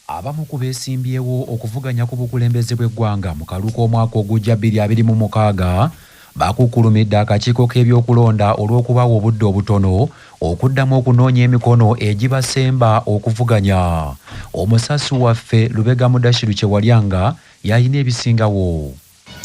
Abamu ku beesimbyewo okuvuganya ku bukulembeze bw'eggwanga mu kaluuka omwaka ogujja 2026 bakukulumidde akakiiko k'ebyokulonda olw'okubawa obudde obutono okuddamu okunoonya emikono egibasemba okuvuganya. Omusasi waffe Lubega Mudashiru Kyewalyanga yalina ebisingawo.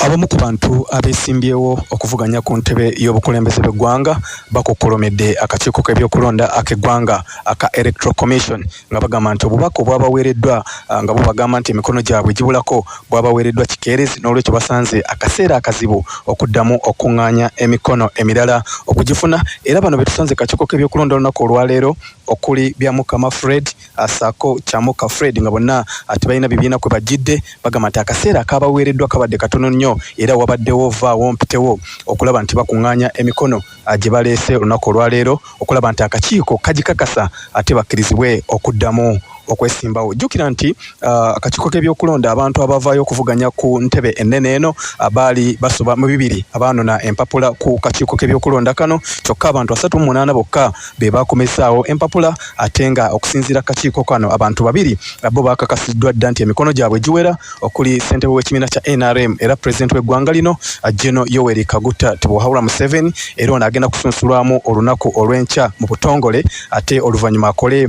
Abamu ku bantu abeesimbyewo okuvuganya ku ntebe y'obukulembeze bw'eggwanga bakukulumidde akakiiko k'ebyokulonda ak'eggwanga aka Electoral Commission nga bagamba nti obubaka obwabaweereddwa nga bo bagamba nti emikono gyabwe gibulako bwabaweereddwa kikeerezi n'olwekyo basanze akaseera akazibu okuddamu okuŋŋaanya emikono emirala okugifuna. Era bano betusanze kakiiko k'ebyokulonda olunaku olwaleero okuli Byamukama Fred Asako Kyamuka Fred nga bonna tebalina bibiina kwe bajjidde bagamba nti akaseera akabaweereddwa kabadde katono nnyo era wabaddewo vaawo mpitewo okulaba nti bakuŋŋaanya emikono gye baleese olunaku olwaleero okulaba nti akakiiko kagikakasa ate bakkirizibwe okuddamu okwesimbawo. Jjukira nti akakiiko k'ebyokulonda abantu abavaayo okuvuganya ku ntebe ennene eno abaali basoba mu 2 abaanona empapula ku kakiiko k'ebyokulonda kano, kyokka abantu 38 bokka be baakomesaawo empapula ate nga okusinziira kakiiko kano abantu 2 bo baakakasiddwa dda nti emikono gyabwe giwera okuli ssentebe w'ekibiina kya NRM era pulezidenti w'eggwanga lino General Yoweri Kaguta Tibuhaura Museveni era ono agenda kusunsulwamu olunaku olw'enkya mu butongole ate oluvannyuma akole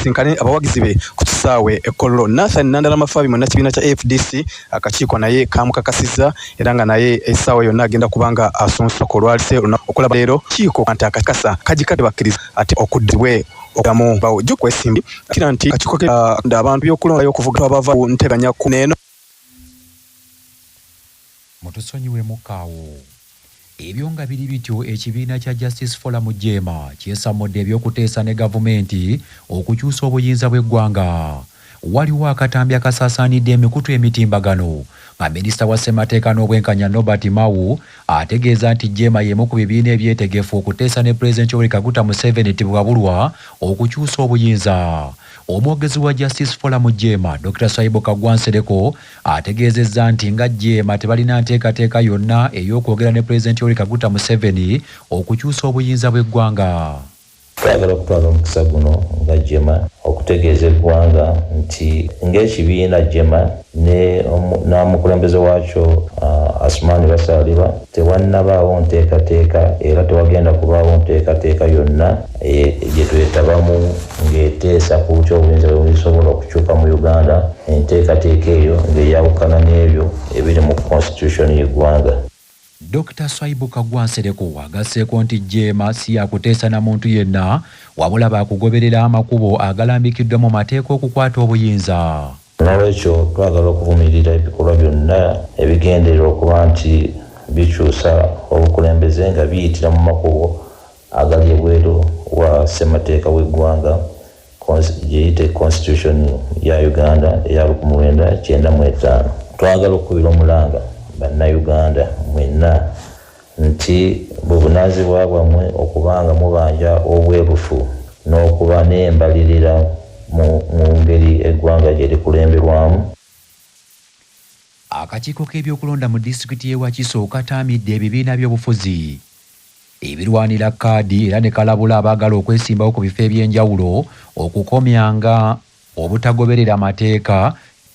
sinkane abawagizi be ku kisaawe Kololo. Nathan Nandalamafabi munnakibiina kya AFDC akakiiko naye kamukakasizza era nga naye essaawa yonna agenda kubanga asunsuka olwalise okulaba leero kiiko nti akakasa kagikadde bakkiriza ate okuddibwe okamu bawo jjo kwesimbi kira nti akakiiko abantu byokulonda y'okuvuga abava ku nteganya ku neeno mutusonyiwe mukaawo. Ebyo nga biri bityo ekibiina kya Justice Forum Jema kyesamudde ebyokuteesa ne gavumenti okukyusa obuyinza bw'eggwanga. Waliwo akatambi akasaasaanidde emikutu emitimbagano nga minisita wa ssemateeka n'obwenkanya Norbert Mao ategeeza nti Jema y'emu ku bibiina ebyetegefu okuteesa ne Pulezidenti Yoweri Kaguta Museveni tibwabulwa okukyusa obuyinza. Omwogezi wa Justice Forum Jema Dr. Swaibu Kagwansereko ategeezezza nti nga Jema tebalina nteekateeka yonna ey'okwogera ne Pulezidenti Yoweri Kaguta Museveni okukyusa obuyinza bw'eggwanga. Twagala okutwala omukisa guno nga Jema okutegeeza eggwanga nti ng'ekibiina Jema n'omukulembeze waakyo Asumani Basalirwa tewannabaawo nteekateeka era tewagenda kubaawo nteekateeka yonna gye twetabamu ng'eteesa ku ky'obuyinza bwe busobola okukyuka mu Uganda. Enteekateeka eyo ng'eyawukana n'ebyo ebiri mu constitution y'eggwanga. Dr. Swaibu Kagwansereko agasseeko nti Jema si yakuteesa na muntu yenna wabula baakugoberera amakubo agalambikiddwa mu mateeka okukwata obuyinza. N'olwekyo twagala okuvumirira ebikolwa byonna ebigenderera okuba nti bikyusa obukulembeze nga biyitira mu makubo agali ebweru wa ssemateeka w'eggwanga gyeyite constitution ya Uganda eya 1995. Twagala okubira omulanga bannayuganda mwenna nti buvunaanyizibwa bwammwe okubanga mubanja obwerufu n'okuba n'embalirira mu ngeri eggwanga gye likulemberwamu. Akakiiko k'ebyokulonda mu disitulikiti y'e Wakiso kataamidde ebibiina by'obufuzi ebirwanira kaadi era ne kalabula abaagala okwesimbawo ku bifo eby'enjawulo okukomyanga obutagoberera amateeka.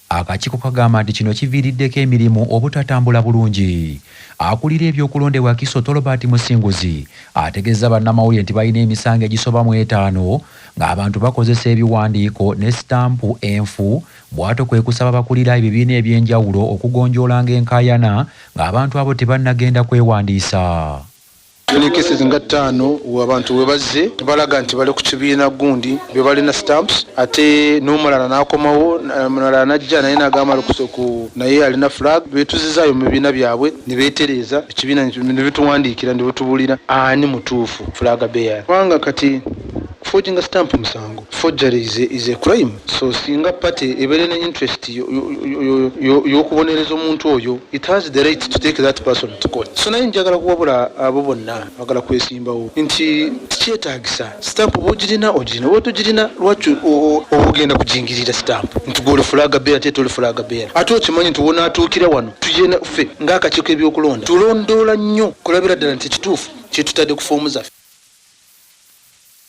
Akakiiko kagamba nti kino kiviiriddeko emirimu obutatambula bulungi. Akulira ebyokulonda e Wakiso Tolobert Musinguzi ategeeza bannamawulire nti balina emisango egisoba mu 5 ng'abantu bakozesa ebiwandiiko ne sitampu enfu. Bw'ato kwe kusaba bakulira ebibiina eby'enjawulo okugonjoolanga enkaayana ng'abantu abo tebannagenda kwewandiisa. Tuli cases nga 5 abantu we bazze balaga nti bali ku kibiina gundi be balina stamps ate n'omulala n'akomawo mulala najja naye n'agamba lukusoku naye alina flag betuzizaayo mu bibiina byabwe ne beetereza ekibiina ne bituwandiikira ne betubulira ani mutuufu flag bearer. Kubanga kati forging a stamp musango. Forgery is a crime. So singa party eberena interest yokubonereza omuntu oyo, it has the right to take that person to court. So naye njagala kuwabula abo bonna bagala kwesimbawo nti kyetagisa stamp obugirina wotugirina lwaki obugenda kujingirira stamp nti gole flag bearer tetoli flag bearer. Ate okimanyi nti wona atuukira wano tujene ffe ng'akakiiko ebyokulonda tulondoola nnyo kulabira ddala nti kituufu kyetutadde ku foomu zaffe.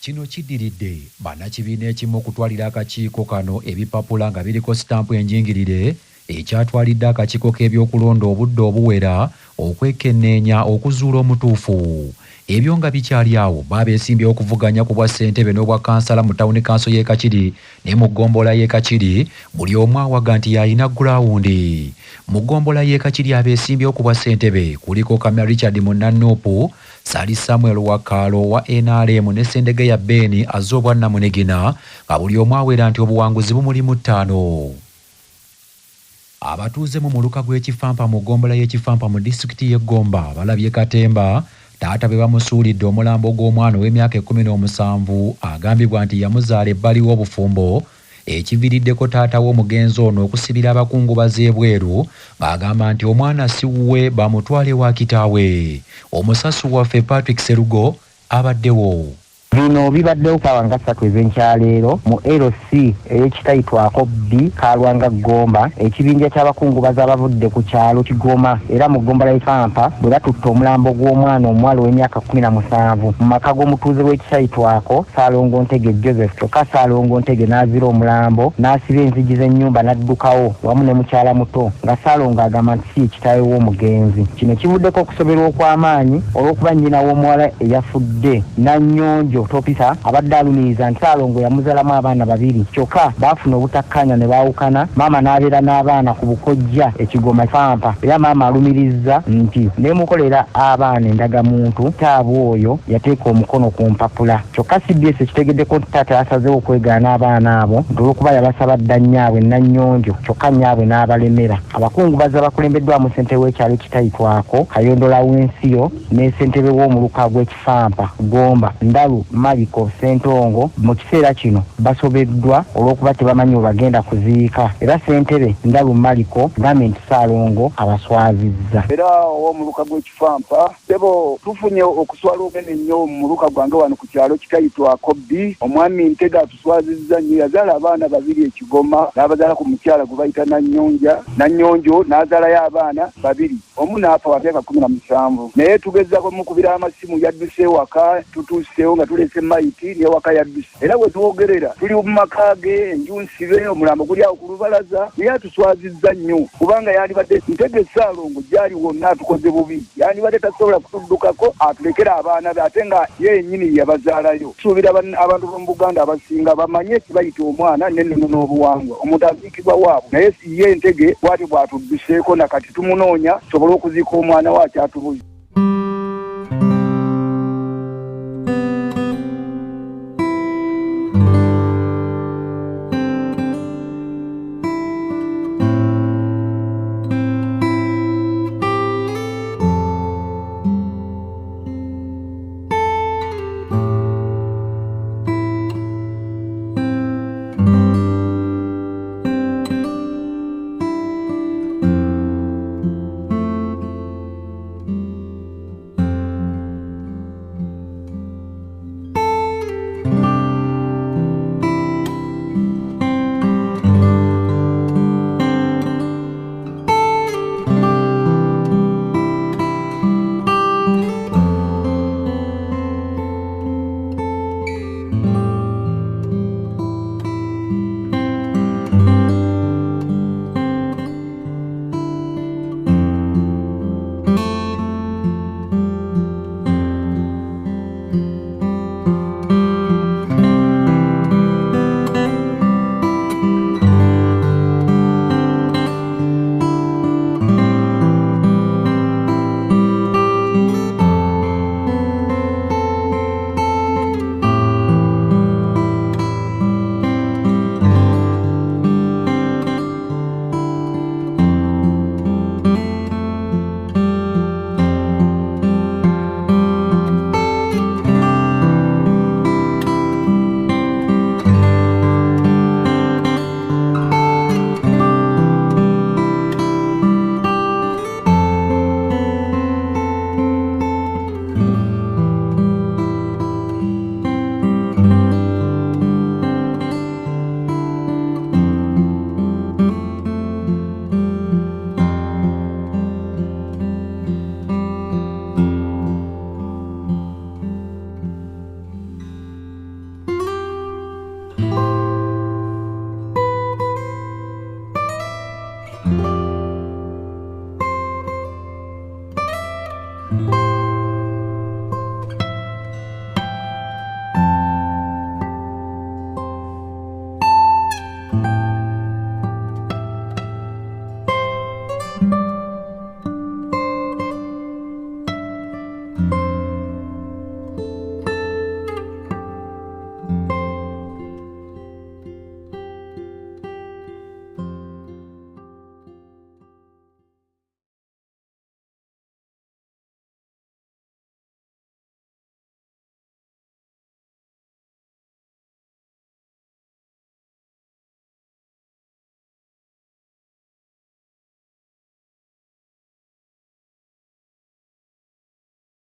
Kino kiddiridde bannakibiina ekimu okutwalira akakiiko kano ebipapula nga biriko sitampu enjingirire ekyatwalidde akakiiko k'ebyokulonda obudde obuwera okwekenneenya okuzuula omutuufu. Ebyo nga bikyali awo baabeesimbyewo okuvuganya ku bwa ssentebe n'obwa kansala mu tawuni kanso y'e Kakiri ne mu ggombolola y'e Kakiri buli omu awaga nti yalina gulawundi. Mu ggombolola y'e Kakiri abeesimbyewo ku bwa ssentebe kuliko Kamya Richard Munanuupu, Sali Samuel Wakaalo wa NRM ne Sendegeya Ben azze obwa Namunegina nga buli omu awera nti obuwanguzi bumulimu 5. Abatuuze mu muluka gw'ekifampa mu ggombolola y'ekifampa mu disitulikiti y'e Gomba balabye Katemba taata be bamusuulidde omulambo gw'omwana ow'emyaka 17 agambibwa nti yamuzaala ebbali w'obufumbo ekiviiriddeko taata w'omugenzi ono okusibira abakungubazi ebweru ng'agamba nti omwana si wuwe bamutwale wa kitaawe. Omusasu waffe Patrick Serugo abaddewo. Bino bibaddewo ssaawa nga 3 ez'enkyaleero mu LC ey'ekitayitwako B Kalwanga Gomba ekibinja ky'abakungubazi abavudde ku kyalo Kigoma era mu ggombolola y'Ifampa bwe batutte omulambo gw'omwana omuwala ow'emyaka 17 mu maka g'omutuuze w'ekitayitwako Saalongo Ntege Joseph. Kyokka Saalongo Ntege n'azira omulambo n'asiba enzigi z'ennyumba n'addukawo wamu ne mukyala muto nga Saalongo agamba nti si ekitaawe w'omugenzi. Kino kivuddeko okusoberwa okw'amaanyi olw'okuba nnyina w'omuwala eyafudde Nannyonjo Topisa abadde alumiriza nti Saalongo yamuzaalamu abaana 2 kyokka baafuna obutakkaanya ne baawukana. Maama n'abeera n'abaana ku Bukojja Ekigoma Fampa era maama alumiriza nti neemukolera abaana endagamuntu taabwe oyo yateeka omukono ku mpapula. Kyokka CBS ekitegeddeko nti taata yasazeewo okwegaana abaana abo nti olw'okuba yabasaba dda nnyabwe Nannyonjo kyokka nnyabwe n'abalemera. Abakungubazi abakulembeddwamu ssentebe w'ekyalo ekitayitwako Kayondo Lawrensiyo ne ssentebe w'omuluka gw'ekifampa Gomba Ndalu Mariko Sentongo mu kiseera kino basobeddwa olw'okuba tebamanyi bagenda kuziika era ssentebe Ndalu Mariko gavumenti Saalongo abaswazizza. Era ow'omuluka gw'ekifampa debo tufunye okuswala ogene nnyo mu muluka gwange wano ku kyalo kitayitwako B. Omwami Ntega atuswazizza nnyo yazaala abaana 2 Ekigoma n'abazaala ku mukyala gwe bayita Nannyonjo n'azaalayo abaana 2 omu n'afa wa myaka 17 naye tugezaako mukubira amasimu yadduse ewaka tutuuseewo nga tulese maiti n'ewaka yadduse era bwe tuwogerera tuli mu maka ge enju nsibe omulambo guli awo ku lubalaza naye atuswazizza nnyo kubanga yandibadde Ntege Saalongo gyali wonna atukoze bubi yandibadde tasobola kutuddukako atulekera abaana be ate nga ye yennyini yabazaalayo. Tusuubira abantu b'omu Buganda abasinga bamanye kibayita omwana n'ennono n'obuwangwa omuntu aziikibwa waabwe naye ye Ntege bw'atyo bw'atudduseeko nakati tumunoonya tusobole okuziika omwana we akyatubuze.